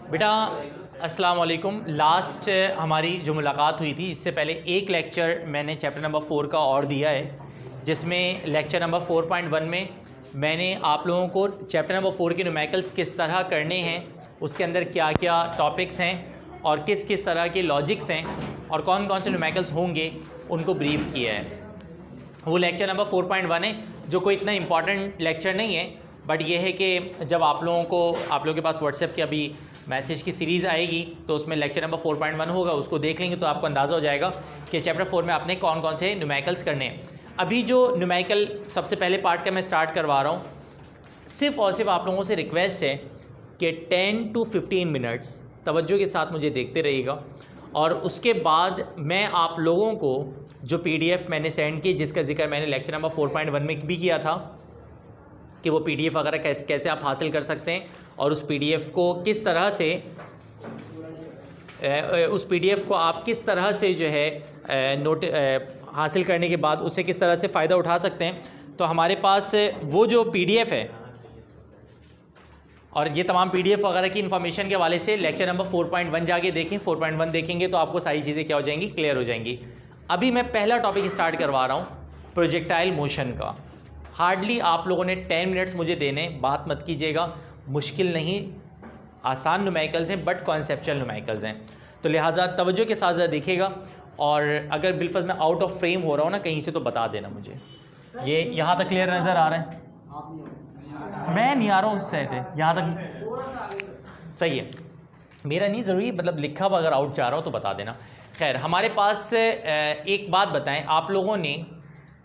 बेटा अस्सलाम वालेकुम। लास्ट हमारी जो मुलाकात हुई थी इससे पहले एक लेक्चर मैंने चैप्टर नंबर 4 का और दिया है, जिसमें लेक्चर नंबर 4.1 में मैंने आप लोगों को चैप्टर नंबर 4 के न्यूमेरिकल्स किस तरह करने हैं, उसके अंदर क्या क्या टॉपिक्स हैं और किस किस तरह के लॉजिक्स हैं और कौन कौन से न्यूमेरिकल्स होंगे उनको ब्रीफ किया है। वो लेक्चर नंबर 4.1 है, जो कोई इतना इम्पॉर्टेंट लेक्चर नहीं है, बट ये है कि जब आप लोगों के पास व्हाट्सएप की अभी मैसेज की सीरीज़ आएगी तो उसमें लेक्चर नंबर 4.1 होगा, उसको देख लेंगे तो आपको अंदाज़ा हो जाएगा कि चैप्टर 4 में आपने कौन कौन से न्यूमेरिकल्स करने हैं। अभी जो न्यूमेरिकल सबसे पहले पार्ट का मैं स्टार्ट करवा रहा हूँ, सिर्फ़ और सिर्फ आप लोगों से रिक्वेस्ट है कि 10 to 15 मिनट्स तवज्जो के साथ मुझे देखते रहिएगा, और उसके बाद मैं आप लोगों को जो PDF मैंने सेंड की, जिसका जिक्र मैंने लेक्चर नंबर 4.1 में भी किया था कि वो PDF वगैरह कैसे आप हासिल कर सकते हैं और उस PDF को किस तरह से जो है हासिल करने के बाद उससे किस तरह से फ़ायदा उठा सकते हैं। तो हमारे पास वो जो PDF है और ये तमाम PDF वगैरह की इन्फॉर्मेशन के हवाले से लेक्चर नंबर 4.1 जाके देखें। 4.1 देखेंगे तो आपको सारी चीज़ें क्या हो जाएंगी, क्लियर हो जाएंगी। अभी मैं पहला टॉपिक स्टार्ट करवा रहा हूँ प्रोजेक्टाइल मोशन का। हार्डली आप लोगों ने 10 मिनट्स मुझे देने, बात मत कीजिएगा, मुश्किल नहीं, आसान न्यूमेरिकल्स हैं बट कॉन्सेप्चुअल न्यूमेरिकल्स हैं, तो लिहाजा तवज्जो के साथ ज़रा देखिएगा। और अगर बिलफर्ज मैं आउट ऑफ फ्रेम हो रहा हूँ ना कहीं से तो बता देना मुझे। ये यहाँ तक क्लियर नज़र आ रहा है? मैं नहीं आ रहा हूँ, सेट है यहाँ तक सही है, मेरा नहीं ज़रूरी, मतलब लिखा हुआ अगर आउट जा रहा हो तो बता देना। खैर, हमारे पास एक बात बताएं आप लोगों ने,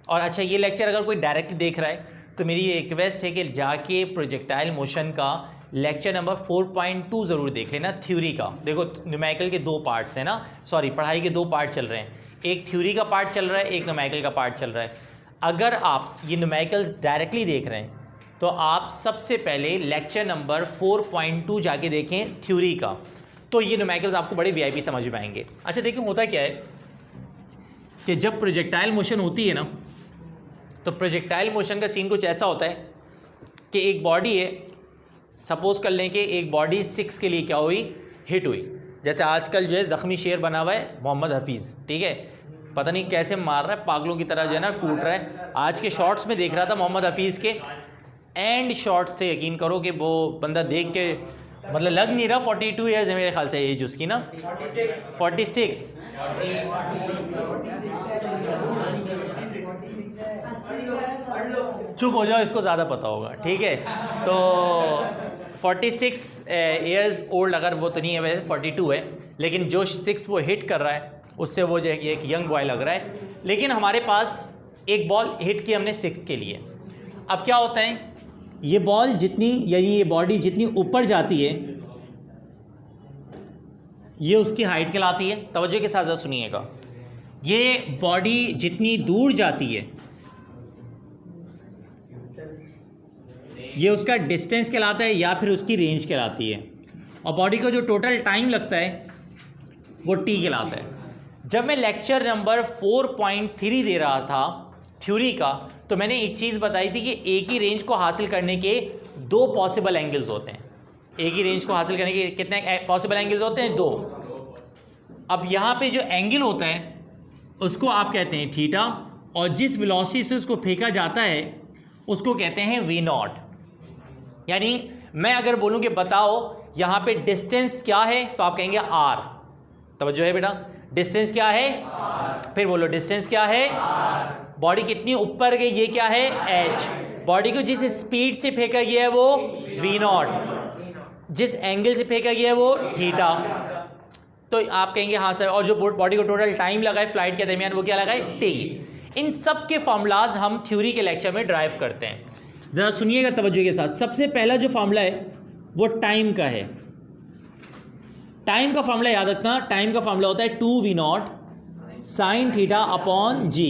और अच्छा ये लेक्चर अगर कोई डायरेक्ट देख रहा है तो मेरी ये रिक्वेस्ट है कि जाके प्रोजेक्टाइल मोशन का लेक्चर नंबर 4.2 ज़रूर देख लेना, थ्योरी का। देखो न्यूमेरिकल के दो पार्ट्स हैं ना, सॉरी पढ़ाई के दो पार्ट चल रहे हैं, एक थ्योरी का पार्ट चल रहा है, एक न्यूमेरिकल का पार्ट चल रहा है। अगर आप ये न्यूमेरिकल्स डायरेक्टली देख रहे हैं तो आप सबसे पहले लेक्चर नंबर 4.2 जाके देखें थ्योरी का, तो ये न्यूमेरिकल्स आपको बड़े VIP समझ में आएंगे। अच्छा देखिए, होता क्या है कि जब प्रोजेक्टाइल मोशन होती है ना, तो प्रोजेक्टाइल मोशन का सीन कुछ ऐसा होता है कि एक बॉडी है, सपोज कर लें कि एक बॉडी 6 के लिए क्या हुई, हिट हुई। जैसे आजकल जो है ज़ख्मी शेर बना हुआ है मोहम्मद हफीज़, ठीक है, पता नहीं कैसे मार रहा है, पागलों की तरह जो है ना कूट रहा है। आज के शॉट्स में देख रहा था मोहम्मद हफीज़ के एंड शॉट्स थे, यकीन करो कि वो बंदा देख के मतलब लग नहीं रहा 42 ईयर्स है मेरे ख्याल से एज उसकी ना, 46 चुप हो जाओ, इसको ज़्यादा पता होगा, ठीक है। तो 46 ईयर्स ओल्ड, अगर वो तो नहीं है वैसे 42 है, लेकिन जो 6 वो हिट कर रहा है उससे वो जो एक यंग बॉय लग रहा है। लेकिन हमारे पास एक बॉल हिट की हमने 6 के लिए। अब क्या होता है, ये बॉल जितनी, यानी ये बॉडी जितनी ऊपर जाती है ये उसकी हाइट कहलाती है। तवज्जो के साथ सुनिएगा, ये बॉडी जितनी दूर जाती है ये उसका डिस्टेंस कहलाता है या फिर उसकी रेंज कहलाती है, और बॉडी को जो टोटल टाइम लगता है वो T कहलाता है। जब मैं लेक्चर नंबर 4.3 दे रहा था थ्योरी का, तो मैंने एक चीज़ बताई थी कि एक ही रेंज को हासिल करने के दो पॉसिबल एंगल्स होते हैं। एक ही रेंज को हासिल करने के कितने पॉसिबल एंगल्स होते हैं? 2। अब यहाँ पे जो एंगल होता है उसको आप कहते हैं थीटा, और जिस वेलोसिटी से उसको फेंका जाता है उसको कहते हैं V0। यानी मैं अगर बोलूं कि बताओ यहाँ पे डिस्टेंस क्या है, तो आप कहेंगे R। तवज्जो है बेटा, डिस्टेंस क्या है R। फिर बोलो डिस्टेंस क्या है R। बॉडी कितनी ऊपर गई, ये क्या है H। बॉडी को जिस स्पीड से फेंका गया है वो V0, जिस एंगल से फेंका गया है वो थीटा। तो आप कहेंगे हाँ सर, और जो बॉडी को टोटल टाइम लगा है फ्लाइट के दरमियान वो क्या लगा है, T। इन सब के फार्मूलाज हम थ्योरी के लेक्चर में ड्राइव करते हैं। ज़रा सुनिएगा तवज्जो के साथ। सबसे पहला जो फार्मूला है वो टाइम का है। टाइम का फार्मूला याद रखना, टाइम का फार्मूला होता है 2V0 sin theta upon G।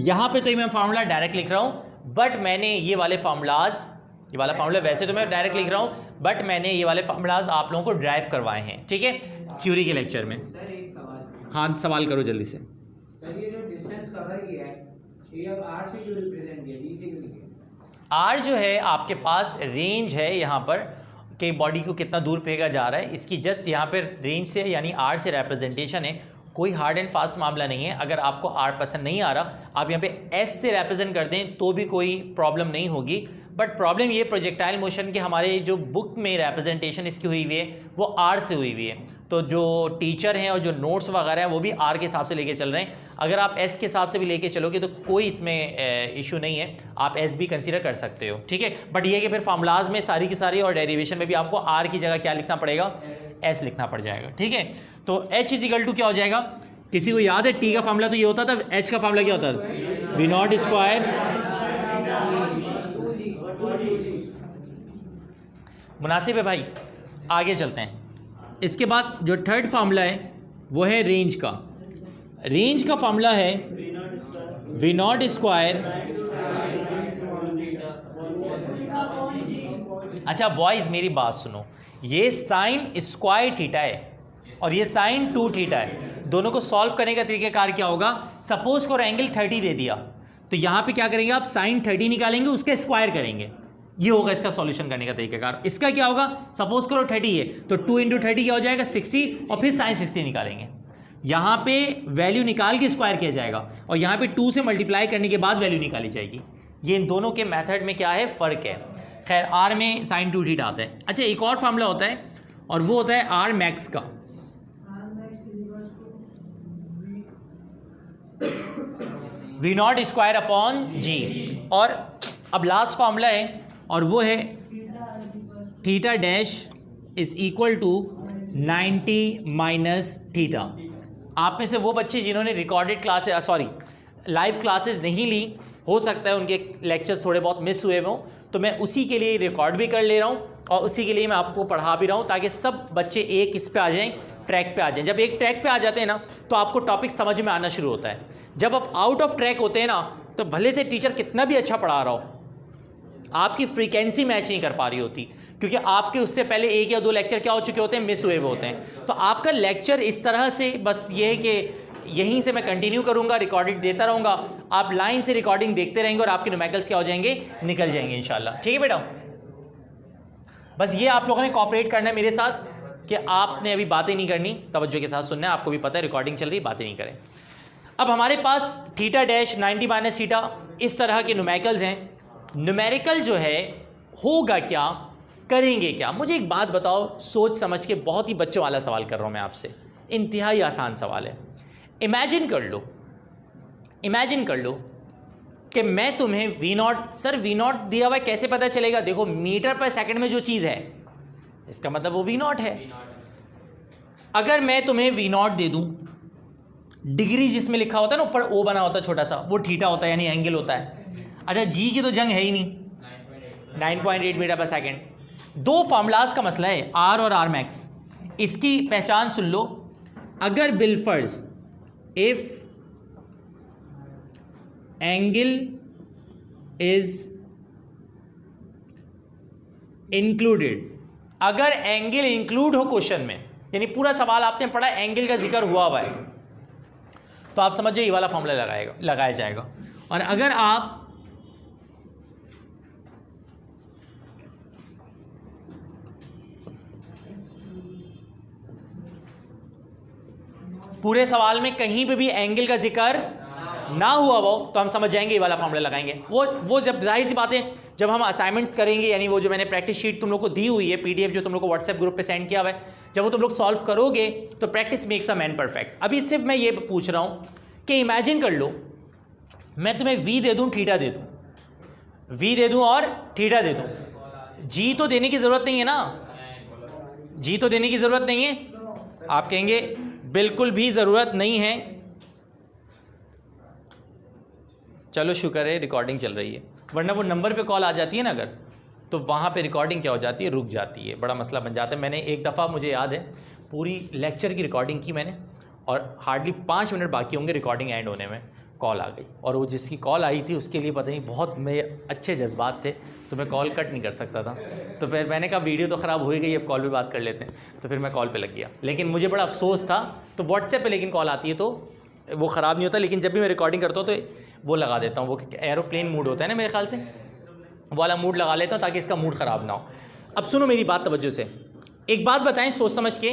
यहाँ पे तो मैं फार्मूला डायरेक्ट लिख रहा हूँ, बट मैंने ये वाला फार्मूला वैसे तो मैं डायरेक्ट लिख रहा हूँ, बट मैंने ये वाले फार्मूलाज आप लोगों को ड्राइव करवाए हैं, ठीक है, थ्योरी के लेक्चर में। हाँ सवाल करो जल्दी से। सर ये जो डिस्टेंस कवर किया है ये अब R से क्यों रिप्रेजेंट किया, D से क्यों किया? R जो है आपके पास रेंज है यहाँ पर कि बॉडी को कितना दूर फेंका जा रहा है, इसकी जस्ट यहाँ पर रेंज से यानी आर से रिप्रेजेंटेशन है। कोई हार्ड एंड फास्ट मामला नहीं है। अगर आपको आर पसंद नहीं आ रहा, आप यहाँ पे एस से रिप्रेजेंट कर दें तो भी कोई प्रॉब्लम नहीं होगी। बट प्रॉब्लम ये प्रोजेक्टाइल मोशन के हमारे जो बुक में रिप्रेजेंटेशन इसकी हुई हुई है वो आर से हुई हुई है, तो जो टीचर हैं और जो नोट्स वगैरह हैं वो भी आर के हिसाब से लेके चल रहे हैं। अगर आप एस के हिसाब से भी लेके चलोगे तो कोई इसमें इशू नहीं है, आप एस भी कंसीडर कर सकते हो, ठीक है। बट ये कि फिर फार्मूलाज में सारी की सारी और डेरिवेशन में भी आपको आर की जगह क्या लिखना पड़ेगा, एस लिखना पड़ जाएगा, ठीक है। तो एच इज इक्वल टू क्या हो जाएगा, किसी को याद है टी का फार्मूला तो ये होता था, एच का फार्मूला क्या होता था, वी नॉट स्क्वायर। मुनासिब है भाई, आगे चलते हैं। इसके बाद जो थर्ड फार्मूला है वो है रेंज का। रेंज का फार्मूला है वी नॉट स्क्वायर। अच्छा बॉयज मेरी बात सुनो, ये साइन स्क्वायर थीटा है और ये साइन 2 थीटा है। दोनों को सॉल्व करने का तरीक़ाकार क्या होगा, सपोज को एंगल 30 दे दिया तो यहाँ पे क्या करेंगे आप, साइन 30 निकालेंगे, उसके स्क्वायर करेंगे, ये होगा इसका सॉल्यूशन करने का तरीक़ाकार। इसका क्या होगा, सपोज करो 30 है तो 2 इंटू 30 क्या हो जाएगा 60, और फिर साइन 60 निकालेंगे। यहाँ पे वैल्यू निकाल के स्क्वायर किया जाएगा और यहाँ पे 2 से मल्टीप्लाई करने के बाद वैल्यू निकाली जाएगी। ये इन दोनों के मेथड में क्या है, फ़र्क है। खैर आर में साइन 2 थीटा आता है। अच्छा एक और फार्मूला होता है और वो होता है आर मैक्स का। V nought square upon G. और अब लास्ट फार्मूला है और वो है theta dash is equal to 90 minus theta. आप में से वो बच्चे जिन्होंने रिकॉर्डेड क्लासेस लाइव क्लासेस नहीं ली, हो सकता है उनके लेक्चर्स थोड़े बहुत मिस हुए हों, तो मैं उसी के लिए रिकॉर्ड भी कर ले रहा हूँ और उसी के लिए मैं आपको पढ़ा भी रहा हूँ ताकि सब बच्चे एक इस पे आ जाएं, ट्रैक पे आ जाएं। जब एक ट्रैक पे आ जाते हैं ना तो आपको टॉपिक समझ में आना शुरू होता है। जब आप आउट ऑफ ट्रैक होते हैं ना तो भले से टीचर कितना भी अच्छा पढ़ा रहा हो, आपकी फ्रीक्वेंसी मैच नहीं कर पा रही होती, क्योंकि आपके उससे पहले 1 या 2 लेक्चर क्या हो चुके होते हैं, मिस हुए हुए होते हैं। तो आपका लेक्चर इस तरह से बस ये है कि यहीं से मैं कंटिन्यू करूंगा, रिकॉर्डिंग देता रहूंगा, आप लाइन से रिकॉर्डिंग देखते रहेंगे और आपके न्यूमेरिकल्स क्या हो जाएंगे, निकल जाएंगे इंशाल्लाह। ठीक है बेटा, बस ये आप लोगों ने कॉपरेट करना है मेरे साथ कि आपने अभी बातें नहीं करनी, तवज्जो के साथ सुनना है। आपको भी पता है रिकॉर्डिंग चल रही, बातें नहीं करें। अब हमारे पास थीटा डैश 90 माइनस थीटा इस तरह के न्यूमेरिकल्स हैं। न्यूमेरिकल जो है होगा क्या, करेंगे क्या, मुझे एक बात बताओ सोच समझ के। बहुत ही बच्चों वाला सवाल कर रहा हूँ मैं आपसे, इंतहाई आसान सवाल है। इमेजिन कर लो कि मैं तुम्हें V nought, sir V nought दिया हुआ है कैसे पता चलेगा, देखो मीटर पर सेकंड में जो चीज़ है इसका मतलब वो वी नॉट है। अगर मैं तुम्हें वी नॉट दे दूँ, डिग्री जिसमें लिखा होता है ना ऊपर ओ बना होता है छोटा सा, वो थीटा होता है यानी एंगल होता है। अच्छा जी की तो जंग है ही नहीं, 9.8 मीटर पर सेकंड। 2 फार्मूलाज का मसला है, आर और आर मैक्स। इसकी पहचान सुन लो। अगर बिलफर्ज इफ एंगल इज इंक्लूडेड, अगर एंगल इंक्लूड हो क्वेश्चन में, यानी पूरा सवाल आपने पढ़ा एंगल का जिक्र हुआ है, तो आप समझिए ये वाला फार्मूला लगाया जाएगा। और अगर आप पूरे सवाल में कहीं पे भी एंगल का जिक्र ना हुआ हो तो हम समझ जाएंगे ये वाला फार्मूला लगाएंगे। वो जब जाहिर सी बात है जब हम असाइनमेंट्स करेंगे, यानी वो जो मैंने प्रैक्टिस शीट तुम लोग को दी हुई है, पीडीएफ जो तुम लोग को व्हाट्सएप ग्रुप पे सेंड किया हुआ है, जब वो तुम लोग सॉल्व करोगे तो practice makes a man perfect. अभी सिर्फ मैं ये पूछ रहा हूँ कि इमेजिन कर लो मैं तुम्हें वी दे दूँ, थीटा दे दूँ, वी दे दूँ और थीटा दे दूँ, जी तो देने की ज़रूरत नहीं है ना, जी तो देने की ज़रूरत नहीं है। आप कहेंगे बिल्कुल भी ज़रूरत नहीं है। चलो शुक्र है रिकॉर्डिंग चल रही है, वरना वो नंबर पे कॉल आ जाती है ना अगर, तो वहाँ पे रिकॉर्डिंग क्या हो जाती है, रुक जाती है, बड़ा मसला बन जाता है। मैंने एक दफ़ा, मुझे याद है, पूरी लेक्चर की रिकॉर्डिंग की मैंने और हार्डली 5 मिनट बाकी होंगे रिकॉर्डिंग एंड होने में, कॉल आ गई। और वो जिसकी कॉल आई थी उसके लिए पता नहीं बहुत मेरे अच्छे जज्बात थे, तो मैं कॉल कट नहीं कर सकता था। तो फिर मैंने कहा वीडियो तो ख़राब हो ही गई, अब कॉल पे बात कर लेते हैं, तो फिर मैं कॉल पे लग गया। लेकिन मुझे बड़ा अफसोस था, तो व्हाट्सएप पे लेकिन कॉल आती है तो वो ख़राब नहीं होता, लेकिन जब भी मैं रिकॉर्डिंग करता हूँ तो वो लगा देता हूँ, वो एरोप्लेन मूड होता है ना मेरे ख्याल से, वाला मूड लगा लेता हूँ ताकि इसका मूड ख़राब ना हो। अब सुनो मेरी बात तवज्जो से, एक बात बताएं सोच समझ के,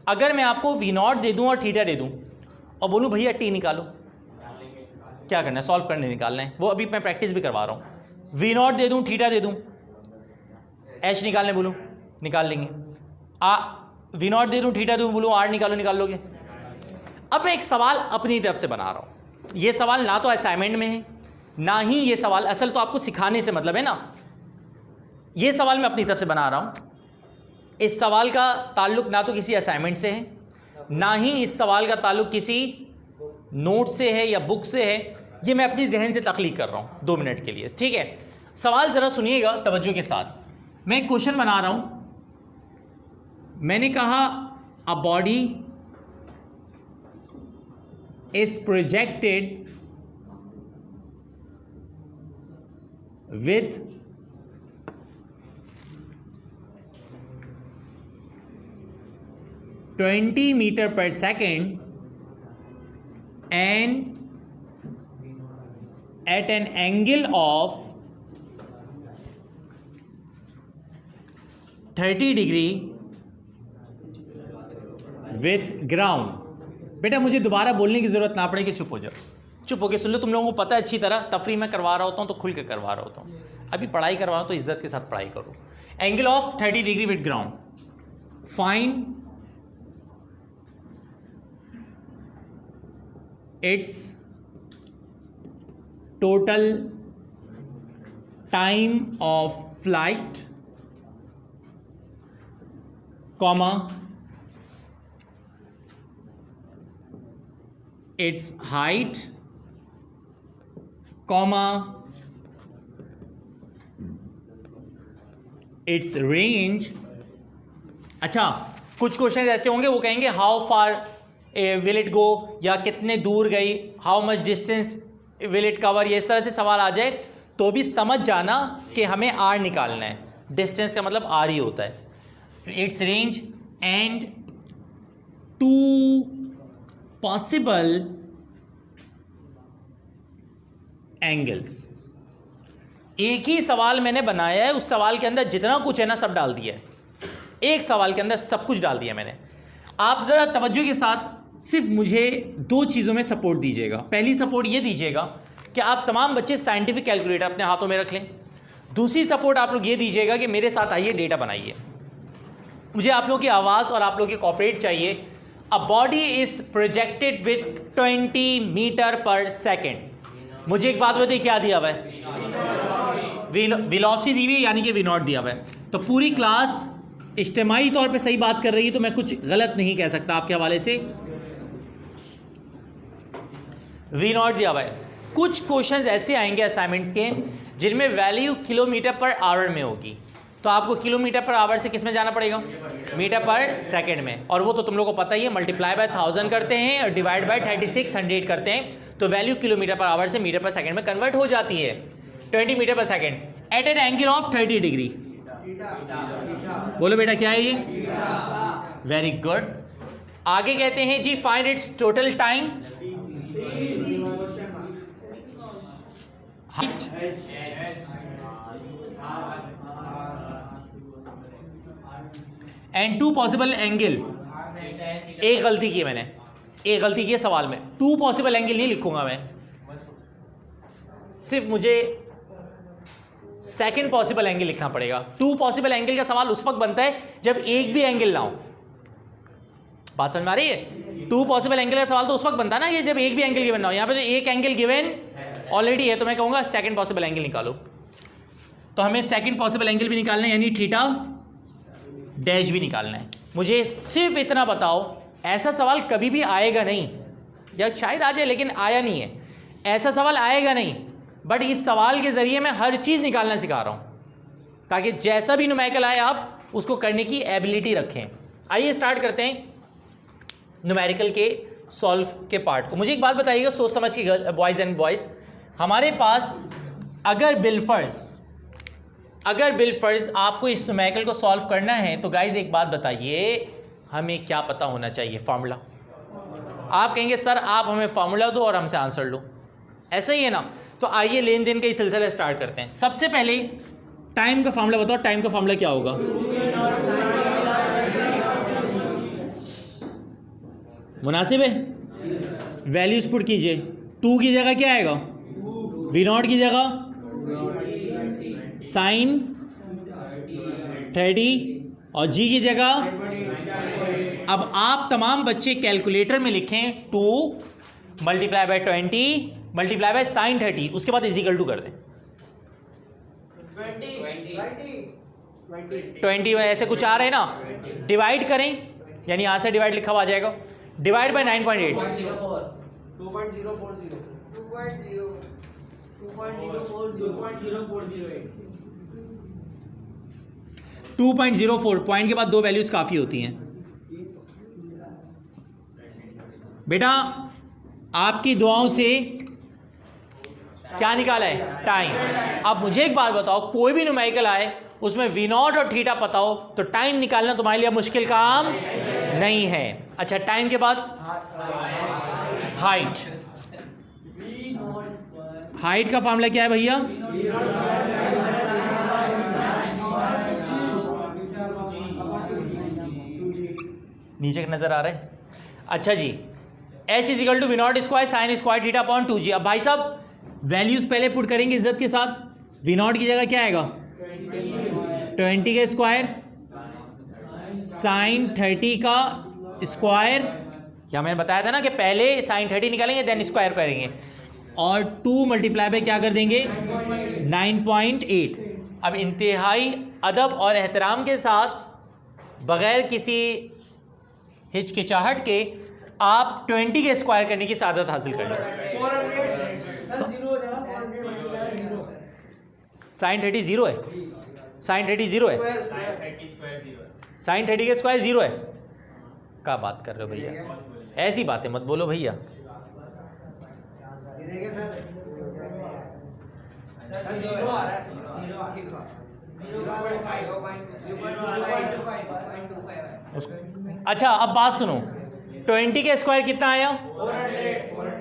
अगर मैं आपको V0 दे दूं और थीटा दे दूं और बोलूं भैया टी निकालो, क्या करना है? सॉल्व करने निकालना है, वो अभी मैं प्रैक्टिस भी करवा रहा हूं। V0 दे दूं, थीटा दे दूं, एच निकालने बोलूं, निकाल लेंगे। V0 दे दूं, थीटा दूं, बोलूं आर निकालो, निकाल लोगे। अब मैं एक सवाल अपनी तरफ से बना रहा हूं, ये सवाल ना तो असाइनमेंट में है ना ही ये सवाल, असल तो आपको सिखाने से मतलब है ना, ये सवाल मैं अपनी तरफ से बना रहा हूं। इस सवाल का ताल्लुक ना तो किसी असाइनमेंट से है, ना ही इस सवाल का ताल्लुक किसी नोट से है या बुक से है, ये मैं अपनी जहन से तख्लीक कर रहा हूं 2 मिनट के लिए, ठीक है। सवाल ज़रा सुनिएगा तवज्जो के साथ। मैं एक क्वेश्चन बना रहा हूं, मैंने कहा a body is projected with (20 metre per second and at an angle of 30 degree with ground। बेटा मुझे दोबारा बोलने की ज़रूरत ना पड़े कि चुप हो जाओ, चुप होके सुन लो, तुम लोगों को पता है अच्छी तरह, तफरी में करवा रहा होता हूँ तो खुल के करवा रहा होता हूँ, अभी पढ़ाई करवा रहा हूँ तो इज्जत के साथ पढ़ाई करो। Angle of 30 degree with ground, find its total time of flight, comma, its height, comma, its range। अच्छा, कुछ क्वेश्चन ऐसे होंगे वो कहेंगे how far will it go, या कितने दूर गई, how much distance will it cover, ये इस तरह से सवाल आ जाए तो भी समझ जाना कि हमें आर निकालना है, डिस्टेंस का मतलब आर ही होता है। It's range and 2 possible angles. एक ही सवाल मैंने बनाया है, उस सवाल के अंदर जितना कुछ है ना सब डाल दिया है, एक सवाल के अंदर सब कुछ डाल दिया मैंने। आप ज़रा तवज्जो के साथ सिर्फ मुझे 2 चीज़ों में सपोर्ट दीजिएगा। पहली सपोर्ट ये दीजिएगा कि आप तमाम बच्चे साइंटिफिक कैलकुलेटर अपने हाथों में रख लें। दूसरी सपोर्ट आप लोग ये दीजिएगा कि मेरे साथ आइए, डेटा बनाइए। मुझे आप लोगों की आवाज़ और आप लोगों की कॉपरेट चाहिए। A body is projected with 20 metre per second. मुझे एक बात बताइए, क्या दिया हुआ है? वेलोसिटी दी हुई है, यानी कि V0 दिया हुआ है। तो पूरी क्लास इज्तिमाई तौर पे सही बात कर रही है, तो मैं कुछ गलत नहीं कह सकता आपके हवाले से। V0 दिया हुआ है। कुछ क्वेश्चंस ऐसे आएंगे असाइनमेंट्स के जिनमें वैल्यू किलोमीटर पर आवर में होगी, तो आपको किलोमीटर पर आवर से किस में जाना पड़ेगा? मीटर पर सेकंड में। और वो तो तुम लोगों को पता ही है, मल्टीप्लाई बाय 1000 करते हैं और डिवाइड बाय 3600 करते हैं, तो वैल्यू किलोमीटर पर आवर से मीटर पर सेकंड में कन्वर्ट हो जाती है। 20 metre per second at an angle of 30 degree. बोलो बेटा क्या है ये? Very good. आगे कहते हैं जी find its total time and 2 possible angle. एक गलती की मैंने, एक गलती की है सवाल में, 2 पॉसिबल एंगल नहीं लिखूंगा मैं, सिर्फ मुझे सेकंड पॉसिबल एंगल लिखना पड़ेगा। 2 पॉसिबल एंगल का सवाल उस वक्त बनता है जब एक भी एंगल ना हो। बात समझ में आ रही है? 2 पॉसिबल एंगल का सवाल तो उस वक्त बनता है ना ये जब एक भी एंगल गिवन ना हो। यहाँ पे तो एक एंगल गिवन ऑलरेडी है, तो मैं कहूँगा सेकंड पॉसिबल एंगल निकालो। तो हमें सेकंड पॉसिबल एंगल भी निकालना है, यानी थीटा डैश भी निकालना है। मुझे सिर्फ इतना बताओ, ऐसा सवाल कभी भी आएगा नहीं, या शायद आ जाए लेकिन आया नहीं है, ऐसा सवाल आएगा नहीं, बट इस सवाल के ज़रिए मैं हर चीज़ निकालना सिखा रहा हूँ ताकि जैसा भी न्यूमेरिकल आए आप उसको करने की एबिलिटी रखें। आइए स्टार्ट करते हैं न्यूमेरिकल के सॉल्व के पार्ट को। मुझे एक बात बताइएगा सोच समझ के बॉयज़ एंड बॉयज़, हमारे पास अगर बिलफर्ज आपको इस न्यूमेरिकल को सॉल्व करना है तो गाइज एक बात बताइए, हमें क्या पता होना चाहिए? फार्मूला। आप कहेंगे सर आप हमें फार्मूला दो और हमसे आंसर लो, ऐसा ही है ना? तो आइए लेन देन का ही सिलसिला स्टार्ट करते हैं। सबसे पहले टाइम का फॉर्मूला बताओ, टाइम का फॉर्मूला क्या होगा? मुनासिब है? वैल्यूज पुट कीजिए। 2 की जगह क्या आएगा? V0 की जगह साइन 30 और G की जगह, अब आप तमाम बच्चे कैलकुलेटर में लिखें 2 multiply by 20 multiply by sign 30, उसके बाद इजिकल टू कर दें 20 ऐसे कुछ आ रहे हैं ना, डिवाइड करें, यानी यहां से डिवाइड लिखा हुआ आ जाएगा, डिवाइड बाय 9.8 2.04 पॉइंट के बाद 2 वैल्यूज काफी होती हैं बेटा। आपकी दुआओं से क्या निकाला है? टाइम। अब मुझे एक बात बताओ, कोई भी न्यूमेरिकल आए उसमें V0 और थीटा पता हो तो टाइम निकालना तुम्हारे लिए मुश्किल काम नहीं है। अच्छा, टाइम के बाद हाइट। हाइट का फॉर्मूला क्या है भैया? नीचे नजर आ रहा है? अच्छा जी, H is equal to V0 square sine square theta upon 2G। अब भाई साहब वैल्यूज पहले पुट करेंगे इज्जत के साथ। V0 की जगह क्या आएगा? 20 का स्क्वायर साइन 30 का स्क्वायर, या मैंने बताया था ना कि पहले साइन 30 निकालेंगे देन स्क्वायर करेंगे, और 2 मल्टीप्लाई पे क्या कर देंगे? 9.8। अब इंतहाई अदब और एहतराम के साथ बगैर किसी हिचकिचाहट के आप 20 के स्क्वायर करने की सादत हासिल कर लें। साइन 30 जीरो है, साइन 30 जीरो है, साइन 30 के स्क्वायर जीरो है। क्या बात कर रहे हो भैया, ऐसी बातें मत बोलो भैया। अच्छा, अब बात सुनो, 20 के स्क्वायर कितना आया?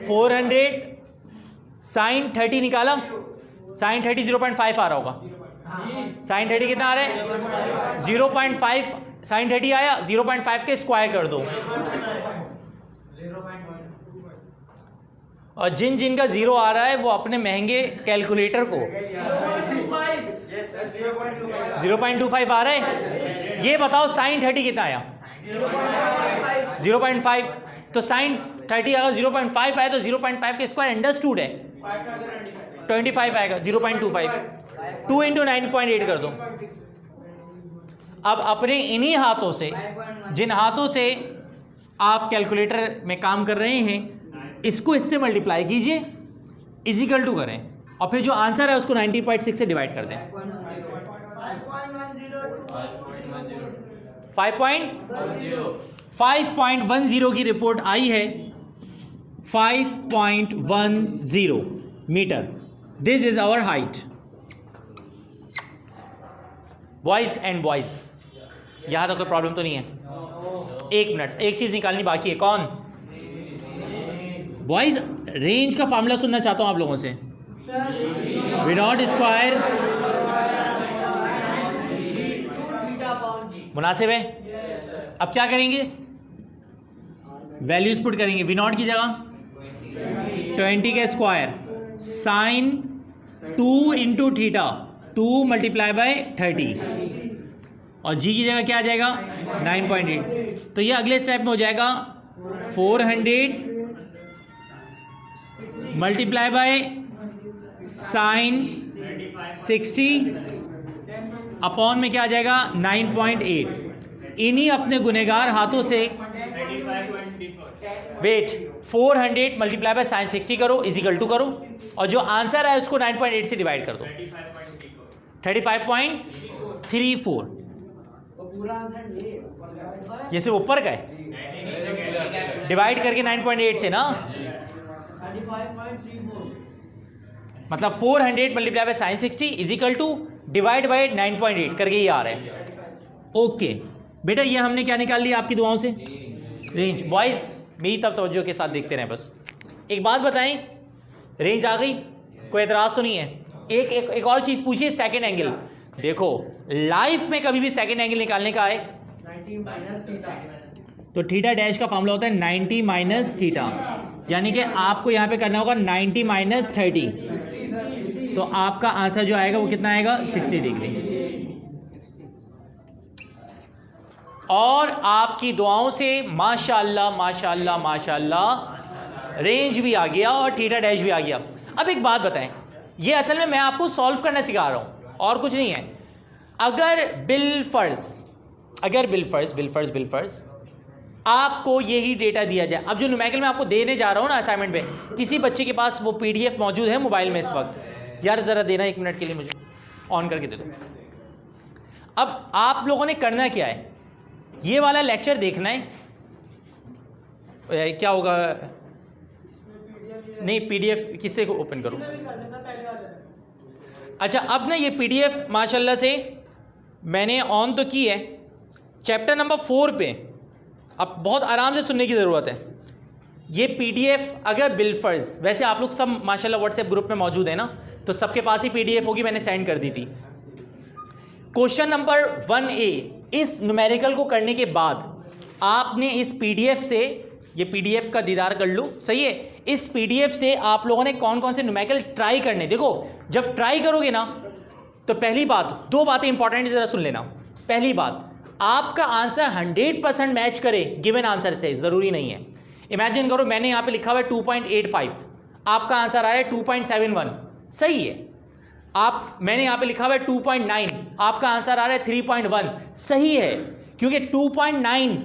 400। साइन 30 निकाला, साइन 30 0.5 आ रहा होगा। साइन 30 कितना आ रहा है? 0.5। साइन 30 आया, 0.5 के स्क्वायर कर दो, और जिन जिन का जीरो आ रहा है वो अपने महंगे कैलकुलेटर को 0.25 आ रहा है। ये बताओ साइन 30 कितना आया? 0.5। तो साइन 30 अगर 0.5 आया तो 0.5 के स्क्वायर अंडरस्टूड है 25 आएगा, 0.25। 2 इंटू 9.8 कर दो। अब अपने इन्हीं हाथों से, जिन हाथों से आप कैलकुलेटर में काम कर रहे हैं, इसको इससे मल्टीप्लाई कीजिए, इजिकल टू करें, और फिर जो आंसर है उसको 90.6 से डिवाइड कर दें। 5.10 की रिपोर्ट आई है। 5.10 metre, this is our height. Boys and boys, यहां तक कोई प्रॉब्लम तो नहीं है? एक मिनट, एक चीज निकालनी बाकी है। कौन? बॉयज, रेंज का फॉर्मूला सुनना चाहता हूं आप लोगों से। V0 स्क्वायर मुनासिब है? अब क्या करेंगे? वैल्यूज पुट करेंगे। V0 की जगह 20 के square sine 2 into theta, 2 multiply by 30, और G की जगह क्या आ जाएगा? 9.8। तो ये अगले स्टेप में हो जाएगा 400 मल्टीप्लाई बाय साइन 60 अपॉन में क्या आ जाएगा? 9.8। इन्हीं अपने गुनहगार हाथों से वेट 400 मल्टीप्लाई बाय साइन 60 करो, इजिकल टू करो, और जो आंसर है उसको 9.8 से डिवाइड कर दो, 35.34। ये सिर्फ ऊपर का है, डिवाइड करके 9.8 से ना, मतलब 400 multiply by sine 60 equal to divide by 9.8 करके ये आ रहा है। ओके बेटा, ये हमने क्या निकाल लिया आपकी दुआओं से? रेंज। बॉयज मेरी तब तवज्जो के साथ देखते रहें बस। एक बात बताएं, रेंज आ गई, कोई एतराज़ तो नहीं है? एक और चीज़ पूछिए, सेकंड एंगल। देखो लाइफ में कभी भी सेकंड एंगल निकालने का है 90 माइनस थीटा। तो थीटा डैश का फॉर्मूला होता है 90 माइनस थीटा, यानी कि आपको यहाँ पे करना होगा 90 माइनस 30, तो आपका आंसर जो आएगा वो कितना आएगा 60 डिग्री। और आपकी दुआओं से माशाल्लाह माशाल्लाह माशाल्लाह रेंज भी आ गया और थीटा डैश भी आ गया। अब एक बात बताएं, ये असल में मैं आपको सॉल्व करना सिखा रहा हूँ और कुछ नहीं है। अगर बिलफर्ज आपको यही डेटा दिया जाए, अब जो न्यूमेरिकल मैं आपको देने जा रहा हूँ ना असाइनमेंट पे, किसी बच्चे के पास वो पीडीएफ मौजूद है मोबाइल में इस वक्त? यार ज़रा देना 1 मिनट के लिए, मुझे ऑन करके दे दो। अब आप लोगों ने करना क्या है, ये वाला लेक्चर देखना है। क्या होगा, नहीं पीडीएफ किससे को ओपन करूँ? अच्छा, अब ना ये पीडीएफ माशाल्लाह से मैंने ऑन तो की है, चैप्टर नंबर 4 पे। अब बहुत आराम से सुनने की ज़रूरत है। ये पीडीएफ अगर बिलफर्ज, वैसे आप लोग सब माशाल्लाह व्हाट्सएप ग्रुप में मौजूद है ना, तो सबके पास ही पीडीएफ होगी, मैंने सेंड कर दी थी। क्वेश्चन नंबर 1A, इस न्यूमेरिकल को करने के बाद आपने इस पीडीएफ से, ये पीडीएफ का दीदार कर लो, सही है। इस पीडीएफ से आप लोगों ने कौन कौन से न्यूमेरिकल ट्राई करने, देखो जब ट्राई करोगे ना तो पहली बात, 2 बातें इंपॉर्टेंट ज़रा सुन लेना। पहली बात, आपका आंसर 100% मैच करे गिवन आंसर से, ज़रूरी नहीं है। इमेजिन करो मैंने यहाँ पे लिखा हुआ है 2.85, आपका आंसर आ रहा है 2.71, सही है। मैंने यहाँ पे लिखा हुआ है 2.9, आपका आंसर आ रहा है 3.1, सही है। क्योंकि 2.9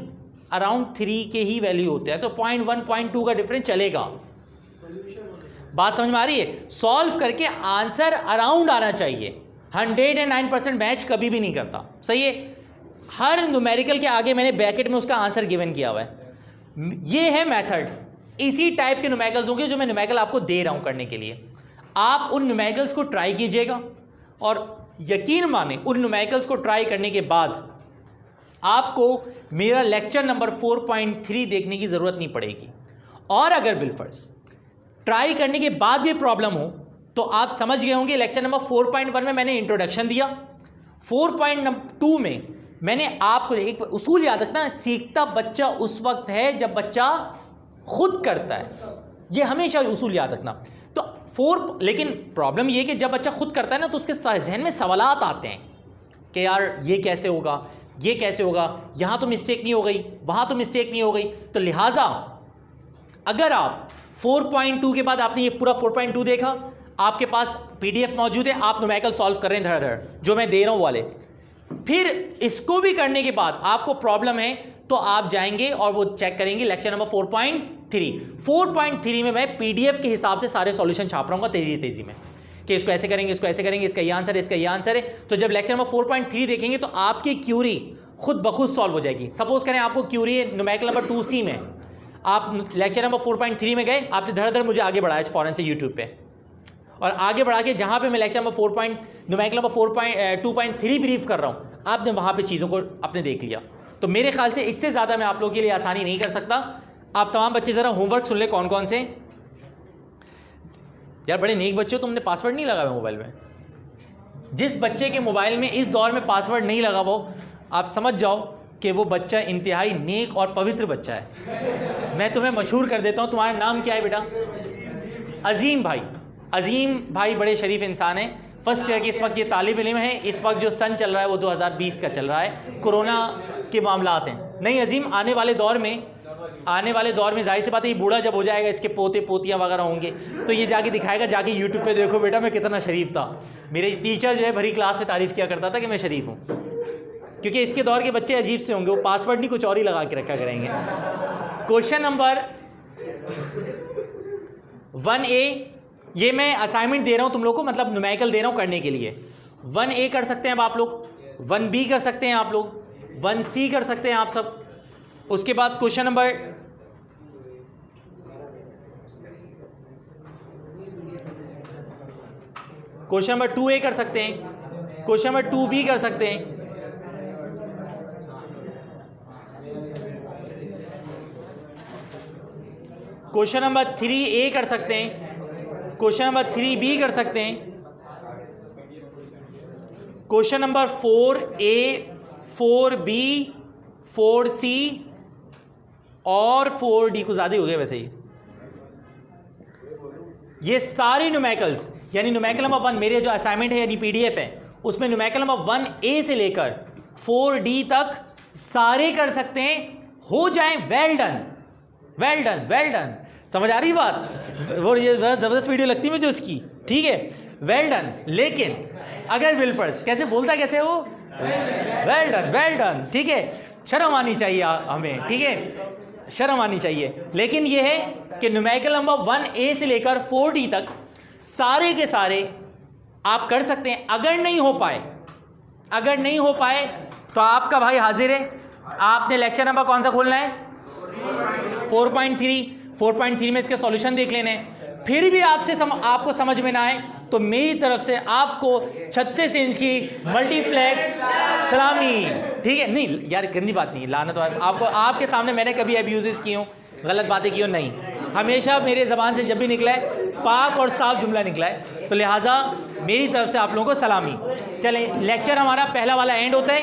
अराउंड 3 के ही वैल्यू होते हैं, तो 0.1 0.2 का डिफरेंस चलेगा। बात समझ में आ रही है? सॉल्व करके आंसर अराउंड आना चाहिए। 109% मैच कभी भी नहीं करता, सही है। हर न्यूमेरिकल के आगे मैंने ब्रैकेट में उसका आंसर गिवन किया हुआ है। ये है मेथड। इसी टाइप के न्यूमेरिकल्स होंगे जो मैं न्यूमेरिकल आपको दे रहा हूं करने के लिए। आप उन न्यूमेरिकल्स को ट्राई कीजिएगा और यकीन माने उन न्यूमेरिकल्स को ट्राई करने के बाद आपको मेरा लेक्चर नंबर 4.3 देखने की ज़रूरत नहीं पड़ेगी। और अगर बिलफर्ज ट्राई करने के बाद भी प्रॉब्लम हो तो आप समझ गए होंगे लेक्चर नंबर 4.1 में मैंने इंट्रोडक्शन दिया, 4.2 में मैंने आपको एक उसूल याद रखना, सीखता बच्चा उस वक्त है जब बच्चा खुद करता है। ये हमेशा उसूल याद रखना। तो लेकिन प्रॉब्लम ये कि जब बच्चा खुद करता है ना तो उसके जहन में सवालात आते हैं कि यार ये कैसे होगा, ये कैसे होगा, यहाँ तो मिस्टेक नहीं हो गई, वहाँ तो मिस्टेक नहीं हो गई। तो लिहाजा अगर आप 4.2 के बाद आपने ये पूरा 4.2 देखा, आपके पास पीडीएफ मौजूद है, आप न्यूमेरिकल सॉल्व कर रहे हैं धड़ जो मैं दे रहा हूँ वाले, फिर इसको भी करने के बाद आपको प्रॉब्लम है तो आप जाएंगे और वो चेक करेंगे लेक्चर नंबर 4.3 में मैं पीडीएफ के हिसाब से सारे सॉल्यूशन छाप रहा हूँ तेजी में कि इसको ऐसे करेंगे, इसको ऐसे करेंगे, इसका ये आंसर है, इसका ये आंसर है। तो जब लेक्चर नंबर 4.3 देखेंगे तो आपकी क्यूरी खुद ब खुद सॉल्व हो जाएगी। सपोज करें आपको क्यूरी है न्यूमेरिकल नंबर 2C में, आप लेक्चर नंबर 4.3 में गए, आपने धड़ मुझे आगे बढ़ाया फ़ौरन से यूट्यूब पे, और आगे बढ़ा के जहाँ पे मैं lecture number numerical number 2.3 brief कर रहा हूँ, आपने वहाँ पे चीज़ों को आपने देख लिया। तो मेरे ख्याल से इससे ज़्यादा मैं आप लोगों के लिए आसानी नहीं कर सकता। आप तमाम बच्चे ज़रा होमवर्क सुन ले कौन कौन से। यार बड़े नेक बच्चे हो, तुमने पासवर्ड नहीं लगा हुआ मोबाइल में। जिस बच्चे के मोबाइल में इस दौर में पासवर्ड नहीं लगा वो, आप समझ जाओ कि वो बच्चा इंतहाई नेक और पवित्र बच्चा है। मैं तुम्हें मशहूर कर देता हूँ। तुम्हारा नाम क्या है बेटा? अजीम भाई। अजीम भाई बड़े शरीफ इंसान हैं। फर्स्ट ईयर की इस वक्त ये तालिब इल्म है। इस वक्त जो सन चल रहा है वो 2020 का चल रहा है, कोरोना के मामलात हैं। नहीं अजीम, आने वाले दौर में जाहिर सी बात है ये बूढ़ा जब हो जाएगा, इसके पोते पोतियाँ वगैरह होंगे, तो ये जाके दिखाएगा, जाके यूट्यूब पे देखो बेटा मैं कितना शरीफ था। मेरे टीचर जो है भरी क्लास में तारीफ़ किया करता था कि मैं शरीफ हूँ, क्योंकि इसके दौर के बच्चे अजीब से होंगे, वो पासवर्ड नहीं कुछ और ही लगा के रखा करेंगे। क्वेश्चन नंबर 1A, ये मैं असाइनमेंट दे रहा हूँ तुम लोग को, मतलब न्यूमेरिकल दे रहा हूँ करने के लिए। 1A कर सकते हैं अब आप लोग, 1B कर सकते हैं आप लोग, 1C कर सकते हैं आप सब। उसके बाद question number question number 2A कर सकते हैं, क्वेश्चन नंबर 2B कर सकते हैं, क्वेश्चन नंबर 3A कर सकते हैं, क्वेश्चन नंबर 3B कर सकते हैं, question number 4A 4B 4C और 4D को ज़्यादा ही हो गया वैसे ही। ये सारी न्यूमेरिकल्स यानी न्यूमेरिकल नंबर 1 मेरे जो असाइनमेंट है यानी PDF है उसमें न्यूमेरिकल नंबर 1A से लेकर 4D तक सारे कर सकते हैं, हो जाए well done well done well done. समझ आ रही बात? वो ये जबरदस्त वीडियो लगती है मुझे उसकी, ठीक है, वेल डन। लेकिन अगर विल्पर्स कैसे बोलता कैसे वो वेल डन, ठीक है, शर्म आनी चाहिए हमें, ठीक है, शर्म आनी चाहिए। लेकिन ये है कि न्यूमेरिकल नंबर 1A से लेकर 4D तक सारे के सारे आप कर सकते हैं। अगर नहीं हो पाए तो आपका भाई हाजिर है। आपने लेक्चर नंबर कौन सा खोलना है? 4.3 में इसके सॉल्यूशन देख लेने हैं। फिर भी आपको समझ में ना आए तो मेरी तरफ से आपको 36 इंच की मल्टीप्लेक्स सलामी, ठीक है। नहीं यार गंदी बात नहीं, लाना तो आपको, आपके सामने मैंने कभी अब्यूजेस किए हो, गलत बातें की हो नहीं, हमेशा मेरे ज़बान से जब भी निकला है पाक और साफ जुमला निकला है, तो लिहाजा मेरी तरफ से आप लोगों को सलामी। चलें, लेक्चर हमारा पहला वाला एंड होता है।